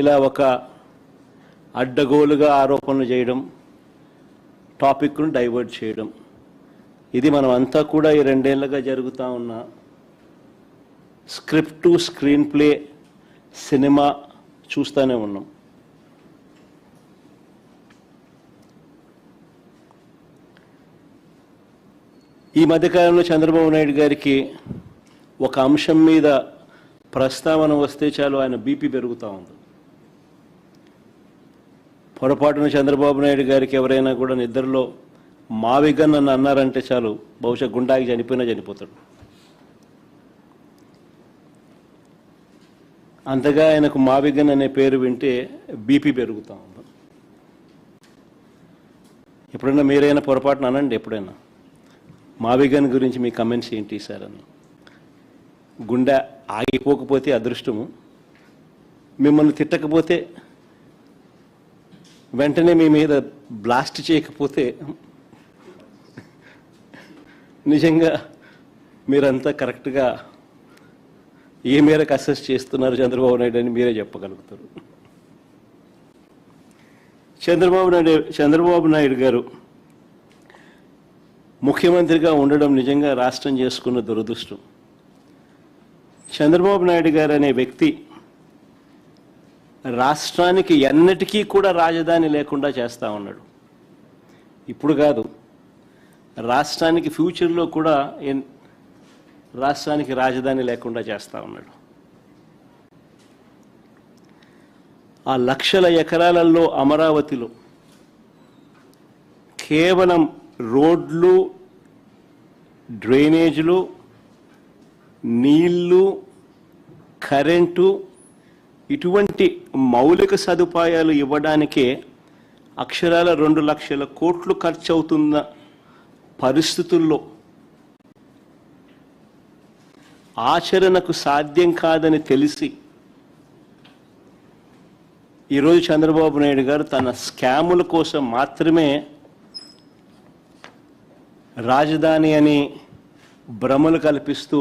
ఇలా ఒక అడ్డగోలుగా ఆరోపణలు చేయడం, టాపిక్ను డైవర్ట్ చేయడం, ఇది మనం అంతా కూడా ఈ 2 ఏళ్లుగా జరుగుతూ ఉన్న script to screen play cinema చూస్తూనే ఉన్నాం. ఈ మధ్యకాలంలో చంద్రబాబు నాయుడు గారికి ఒక అంశం మీద ప్రస్తావన వస్తే చాలు ఆయన బీపీ పెరుగుతూ ఉంది. పొరపాటున చంద్రబాబు నాయుడు గారికి ఎవరైనా కూడా నిద్రలో మావిగన్ అని అన్నారంటే చాలు, బహుశా గుండాకి చనిపోయినా చనిపోతాడు. అంతగా ఆయనకు మావిగన్ అనే పేరు వింటే బీపీ పెరుగుతూ ఉంది. ఎప్పుడైనా మీరైనా పొరపాటున అనండి, ఎప్పుడైనా మావిగన్ గురించి మీ కమెంట్స్ ఏంటి సార్ అని. గుండె ఆగిపోకపోతే అదృష్టము, మిమ్మల్ని తిట్టకపోతే, వెంటనే మీ మీద బ్లాస్ట్ చేయకపోతే నిజంగా మీరంతా కరెక్ట్గా ఏ మేరకు అసెస్ చేస్తున్నారు చంద్రబాబు నాయుడు అని మీరే చెప్పగలుగుతారు. చంద్రబాబు నాయుడు గారు ముఖ్యమంత్రిగా ఉండడం నిజంగా రాష్ట్రం చేసుకున్న దురదృష్టం. చంద్రబాబు నాయుడు గారు అనే వ్యక్తి రాష్ట్రానికి ఎన్నటికీ కూడా రాజధాని లేకుండా చేస్తూ ఉన్నాడు. ఇప్పుడు కాదు, రాష్ట్రానికి ఫ్యూచర్లో కూడా రాష్ట్రానికి రాజధాని లేకుండా చేస్తూ ఉన్నాడు. ఆ లక్షల ఎకరాలలో అమరావతిలో కేవలం రోడ్లు, డ్రైనేజీలు, నీళ్లు, కరెంటు, ఇటువంటి మౌలిక సదుపాయాలు ఇవ్వడానికే అక్షరాల 2 లక్షల కోట్లు ఖర్చు అవుతున్న పరిస్థితుల్లో ఆచరణకు సాధ్యం కాదని తెలిసి ఈరోజు చంద్రబాబు నాయుడు గారు తన స్కాముల కోసం మాత్రమే రాజధాని అని భ్రమలు కల్పిస్తూ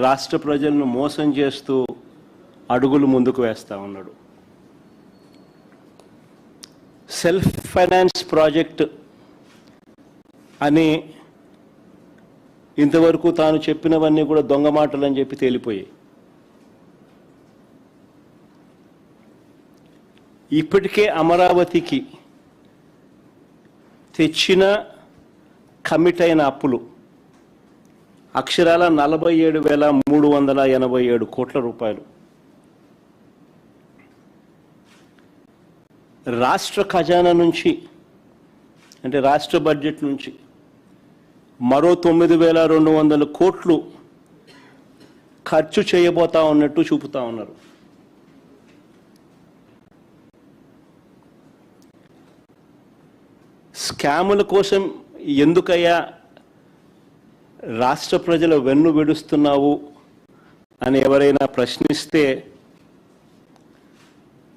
రాష్ట్ర ప్రజలను మోసం చేస్తూ అడుగులు ముందుకు వేస్తూ ఉన్నాడు. సెల్ఫ్ ఫైనాన్స్ ప్రాజెక్ట్ అని ఇంతవరకు తాను చెప్పినవన్నీ కూడా దొంగ మాటలు అని చెప్పి తేలిపోయాయి. ఇప్పటికే అమరావతికి తెచ్చిన కమిట్ అయిన అప్పులు అక్షరాల 47,387 కోట్ల రూపాయలు. రాష్ట్ర ఖజానా నుంచి, అంటే రాష్ట్ర బడ్జెట్ నుంచి మరో 9,200 కోట్లు ఖర్చు చేయబోతా ఉన్నట్టు చూపుతా ఉన్నారు. స్కాముల కోసం ఎందుకయ్యా రాష్ట్ర ప్రజల వెన్ను విడుస్తున్నావు అని ఎవరైనా ప్రశ్నిస్తే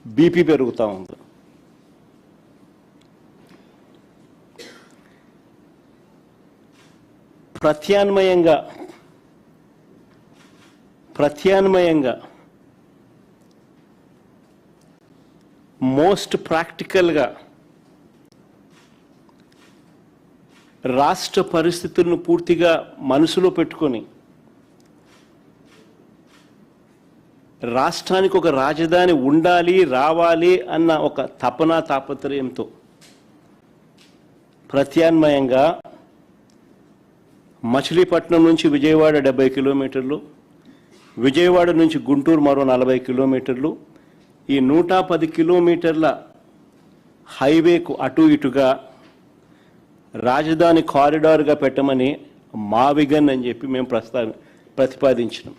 బీపీ పెరుగుతూ ఉంది. ప్రత్యామ్నాయంగా మోస్ట్ ప్రాక్టికల్గా రాష్ట్ర పరిస్థితులను పూర్తిగా మనసులో పెట్టుకొని రాష్ట్రానికి ఒక రాజధాని ఉండాలి, రావాలి అన్న ఒక తాపత్రయంతో ప్రత్యామ్నాయంగా మచిలీపట్నం నుంచి విజయవాడ 70 కిలోమీటర్లు, విజయవాడ నుంచి గుంటూరు మరో 40 కిలోమీటర్లు, ఈ 110 కిలోమీటర్ల హైవేకు అటు ఇటుగా రాజధాని కారిడార్గా పెట్టమని మావిగన్ అని చెప్పి మేము ప్రతిపాదించినాం.